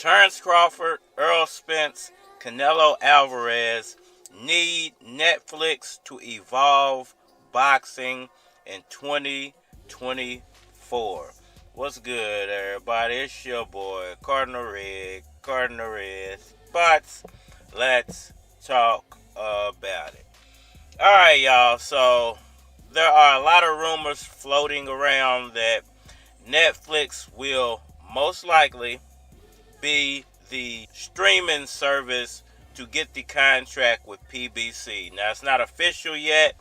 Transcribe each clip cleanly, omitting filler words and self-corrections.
Terence Crawford Errol Spence Canelo Alvarez need Netflix to evolve boxing in 2024. What's good, everybody? It's your boy, Cardinal Red Spots. Let's talk about it. Alright, y'all. So, there are a lot of rumors floating around that Netflix will most likely be the streaming service to get the contract with PBC. Now, it's not official yet,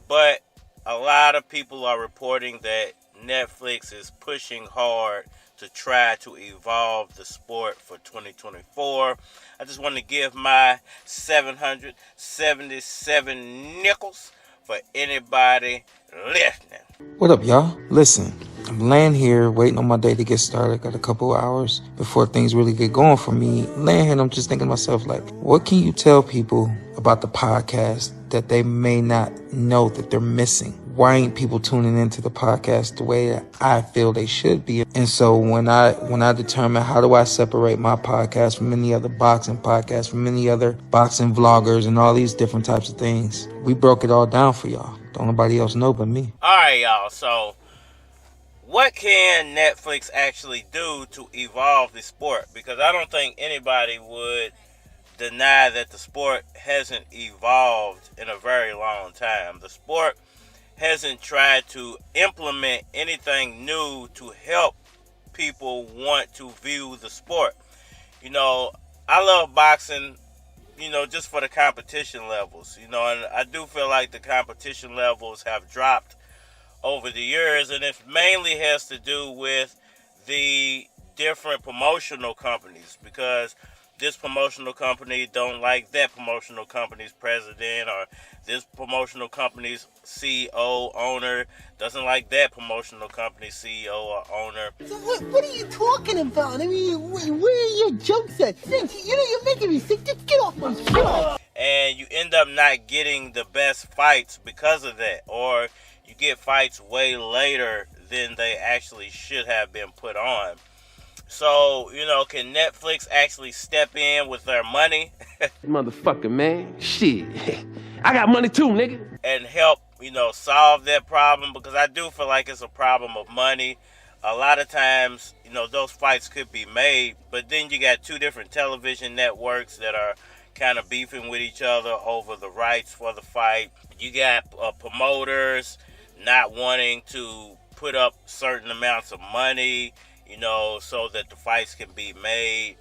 but a lot of people are reporting that Netflix is pushing hard to try to evolve the sport for 2024. I just want to give my 777 nickels for anybody listening. What up, y'all? Listen, I'm laying here waiting on my day to get started. Got a couple hours before things really get going for me. Laying here and I'm just thinking to myself, like, what can you tell people about the podcast that they may not know that they're missing? Why ain't people tuning into the podcast the way that I feel they should be? And so when I determine how do I separate my podcast from any other boxing podcast, from any other boxing vloggers and all these different types of things, we broke it all down for y'all. Don't nobody else know but me. All right, y'all. So what can Netflix actually do to evolve the sport? Because I don't think anybody would deny that the sport hasn't evolved in a very long time. The sport hasn't tried to implement anything new to help people want to view the sport. You know, I love boxing, just for the competition levels, and I do feel like the competition levels have dropped over the years, and it mainly has to do with the different promotional companies, because this promotional company don't like that promotional company's president, or this promotional company's CEO, owner, doesn't like that promotional company's CEO or owner. So what are you talking about? I mean, where are your jokes at? You're making me sick. Just get off my show. And you end up not getting the best fights because of that, or you get fights way later than they actually should have been put on. So, can Netflix actually step in with their money? Motherfucker, man. Shit. I got money too, nigga. And help, solve that problem? Because I do feel like it's a problem of money. A lot of times, those fights could be made, but then you got two different television networks that are kind of beefing with each other over the rights for the fight. You got promoters not wanting to put up certain amounts of money, so that the fights can be made.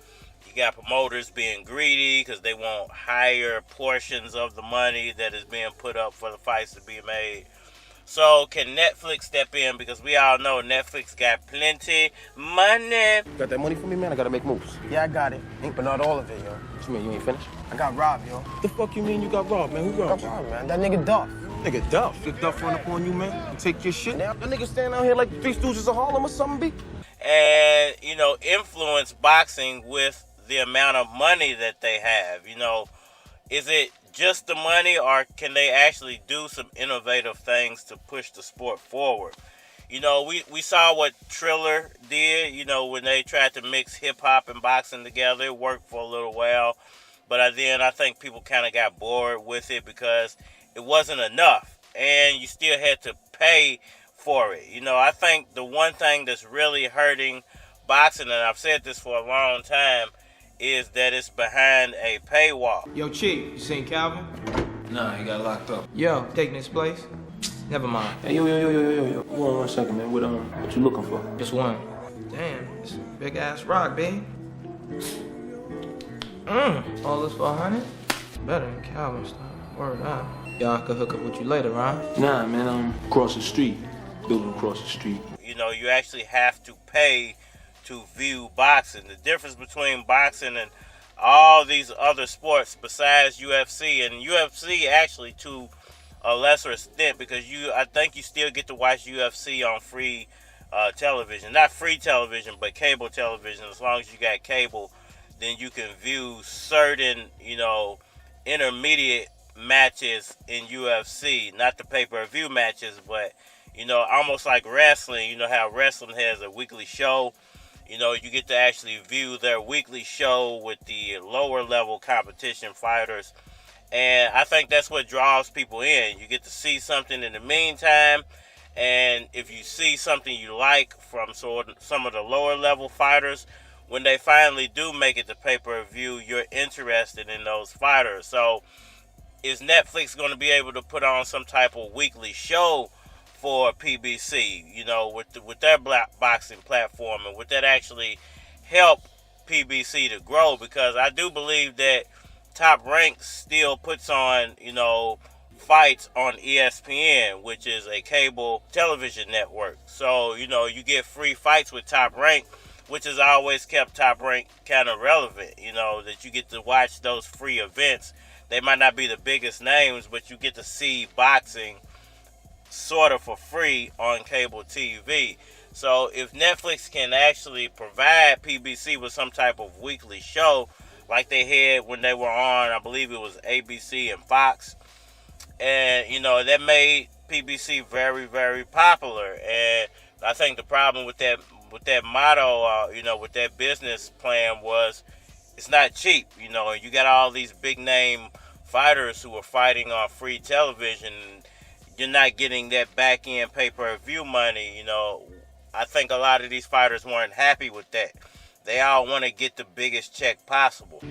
You got promoters being greedy because they want higher portions of the money that is being put up for the fights to be made. So can Netflix step in? Because we all know Netflix got plenty money. Got that money for me, man? I gotta make moves. Yeah, I got it. But not all of it, yo. What you mean, you ain't finished? I got robbed, yo. The fuck you mean you got robbed, man? Who robbed you? Man. That nigga Duff. Nigga Duff? Did Duff run up on you, man? You take your shit? That nigga standing out here like Three Stooges of Harlem or something, B? And, influence boxing with the amount of money that they have. Is it just the money, or can they actually do some innovative things to push the sport forward? We saw what Triller did, when they tried to mix hip-hop and boxing together. It worked for a little while, but then I think people kind of got bored with it because it wasn't enough, and you still had to pay for it. I think the one thing that's really hurting boxing, and I've said this for a long time, is that it's behind a paywall. Yo, Chief, you seen Calvin? Nah, he got locked up. Yo, taking his place? Never mind. Hey, yo. One second, man. What you looking for? Just one. Damn, it's a big ass rock, babe. All this for 100? Better than Calvin stuff. Word up. Y'all could hook up with you later, right? Nah, man, across the street. Building across the street. You actually have to pay to view boxing. The difference between boxing and all these other sports besides UFC, and UFC actually to a lesser extent, because I think you still get to watch UFC on free television. Not free television, but cable television. As long as you got cable, then you can view certain, intermediate matches in UFC. Not the pay-per-view matches, but, almost like wrestling. How wrestling has a weekly show. You get to actually view their weekly show with the lower level competition fighters. And I think that's what draws people in. You get to see something in the meantime. And if you see something you like from some of the lower level fighters, when they finally do make it to pay-per-view, you're interested in those fighters. So is Netflix going to be able to put on some type of weekly show for PBC, with their black boxing platform, and would that actually help PBC to grow? Because I do believe that Top Rank still puts on, fights on ESPN, which is a cable television network. So, you get free fights with Top Rank, which has always kept Top Rank kind of relevant, that you get to watch those free events. They might not be the biggest names, but you get to see boxing sort of for free on cable TV. So if Netflix can actually provide PBC with some type of weekly show like they had when they were on, I believe it was ABC and Fox, and that made PBC very, very popular. And I think the problem with that motto, with that business plan was it's not cheap. You got all these big name fighters who are fighting on free television. You're not getting that back end pay-per-view money. I think a lot of these fighters weren't happy with that. They all want to get the biggest check possible.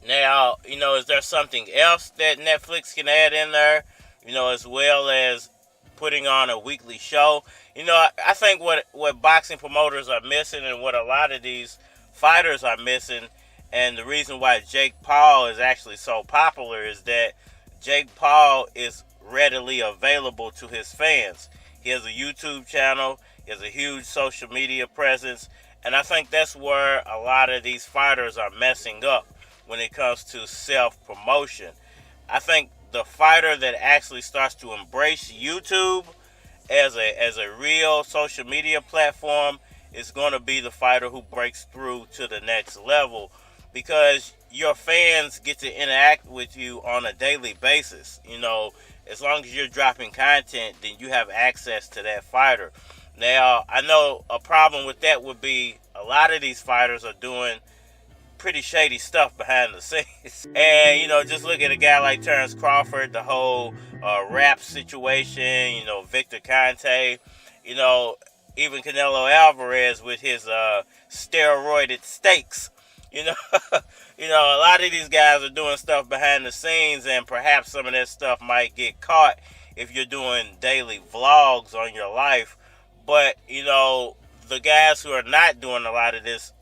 Now, is there something else that Netflix can add in there, as well as putting on a weekly show? I think what boxing promoters are missing, and what a lot of these fighters are missing, and the reason why Jake Paul is actually so popular, is that Jake Paul is readily available to his fans. He has a YouTube channel, he has a huge social media presence, and I think that's where a lot of these fighters are messing up when it comes to self-promotion. I think the fighter that actually starts to embrace YouTube as a real social media platform is going to be the fighter who breaks through to the next level, because your fans get to interact with you on a daily basis. As long as you're dropping content, then you have access to that fighter. Now, I know a problem with that would be a lot of these fighters are doing pretty shady stuff behind the scenes. And, just look at a guy like Terence Crawford, the whole rap situation, Victor Conte, even Canelo Alvarez with his steroided steaks. A lot of these guys are doing stuff behind the scenes, and perhaps some of that stuff might get caught if you're doing daily vlogs on your life. But, the guys who are not doing a lot of this,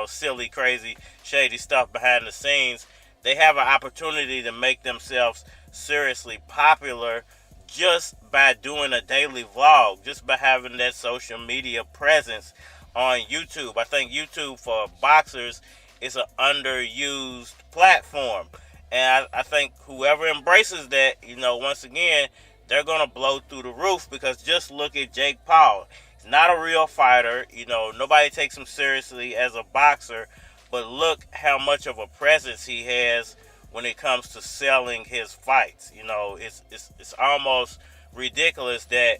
silly, crazy, shady stuff behind the scenes, they have an opportunity to make themselves seriously popular just by doing a daily vlog, just by having that social media presence on YouTube. I think YouTube for boxers is an underused platform, and I think whoever embraces that, once again, they're going to blow through the roof, because just look at Jake Paul. He's not a real fighter. Nobody takes him seriously as a boxer, but look how much of a presence he has when it comes to selling his fights. It's almost ridiculous that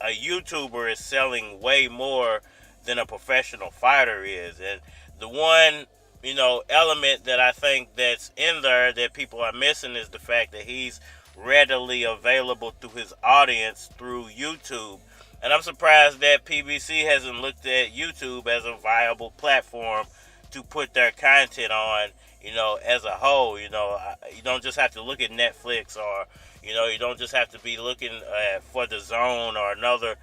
a YouTuber is selling way more than a professional fighter is. And the one, element that I think that's in there that people are missing is the fact that he's readily available to his audience through YouTube. And I'm surprised that PBC hasn't looked at YouTube as a viable platform to put their content on, as a whole. You don't just have to look at Netflix, or, you don't just have to be looking for the Zone or another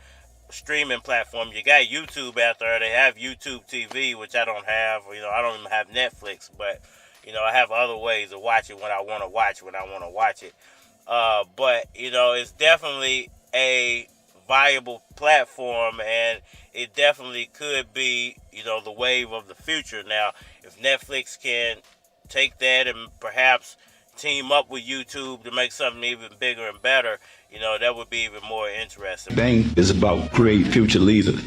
streaming platform. You got YouTube out there. They have YouTube TV, which I don't have. I don't even have Netflix, but, I have other ways of watching what I want to watch when I want to watch it. But, it's definitely a viable platform, and it definitely could be, the wave of the future. Now, if Netflix can take that and perhaps team up with YouTube to make something even bigger and better, that would be even more interesting. Thing is about create future leaders.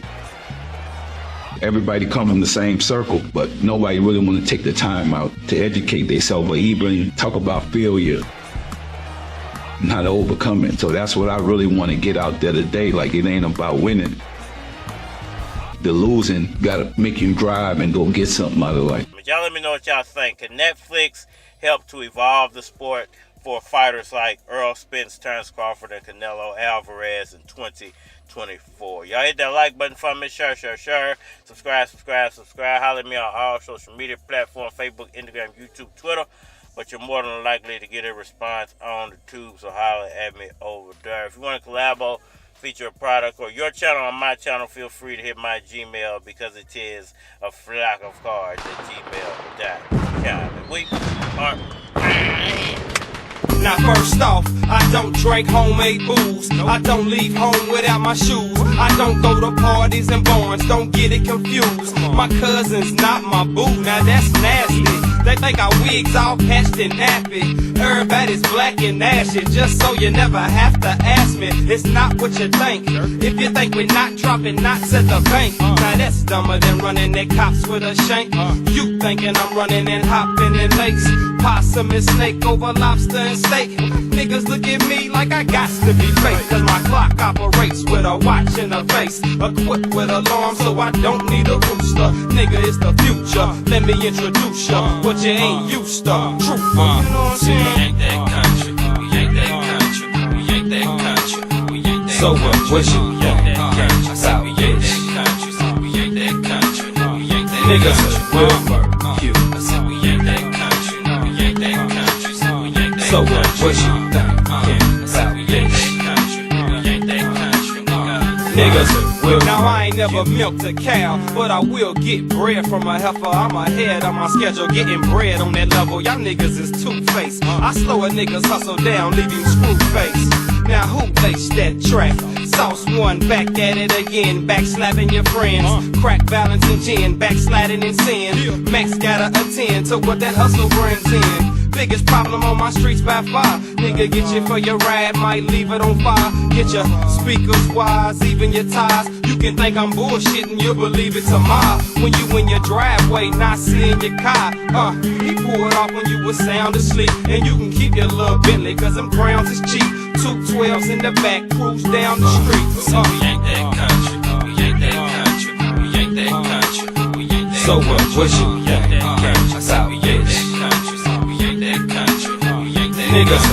Everybody come from the same circle, but nobody really want to take the time out to educate themselves or even talk about failure and how to overcome it. So that's what I really want to get out there today. Like, it ain't about winning. The losing gotta make you drive and go get something out of life. But y'all let me know what y'all think. Can Netflix help to evolve the sport for fighters like Errol Spence, Terence Crawford, and Canelo Alvarez in 2024? Y'all hit that like button for me. Share. Subscribe. Holler at me on all social media platforms, Facebook, Instagram, YouTube, Twitter. But you're more than likely to get a response on the tube, so holler at me over there. If you want to collabo, feature a product or your channel on my channel, feel free to hit my Gmail, because it is a flock of cards at gmail.com. We are... Now first off, I don't drink homemade booze. I don't leave home without my shoes. I don't go to parties and barns, don't get it confused. My cousin's not my boo, now that's nasty. They think our wigs all patched and nappy. Everybody's black and ashy, just so you never have to ask me. It's not what you think. If you think we're not dropping knots at the bank, now that's dumber than running at cops with a shank. You thinking I'm running and hopping in lakes, possum and snake over lobster and steak. Niggas look at me like I got to be fake, cause my clock operates with a watch in the face, equipped with alarm so I don't need a rooster. Nigga, it's the future, let me introduce ya, but you ain't used to. Truth, you know what I'm saying? We ain't that country, we ain't that country, we ain't that country, we ain't that country. So what you want? I said we ain't that country, we ain't that country, we ain't that Niggas country. will fuck you. I said we ain't that country, we ain't that country, we ain't that So country. what you think? I said we ain't that country, we ain't that country, Niggas will Now I ain't never milked a cow, but I will get bread from a heifer. I'm ahead on my schedule, getting bread on that level. Y'all niggas is two-faced. I slow a nigga's hustle down, leave him screw-faced. Now who laced that track? Sauce one, back at it again, backslapping your friends. Crack balance and gin, backsliding in sin. Max gotta attend to what that hustle brings in. Biggest problem on my streets by far. Nigga get you for your ride, might leave it on fire. Get your speakers wise, even your tires. You can think I'm bullshitting, you'll believe it tomorrow. When you in your driveway, not seeing your car. He pulled off when you was sound asleep. And you can keep your little Bentley, cause them crowns is cheap. 212s in the back, cruise down the street. we ain't that country, we ain't that country, we ain't that country, we ain't that So what you country. I said we ain't that country, we ain't that country, we ain't that Niggas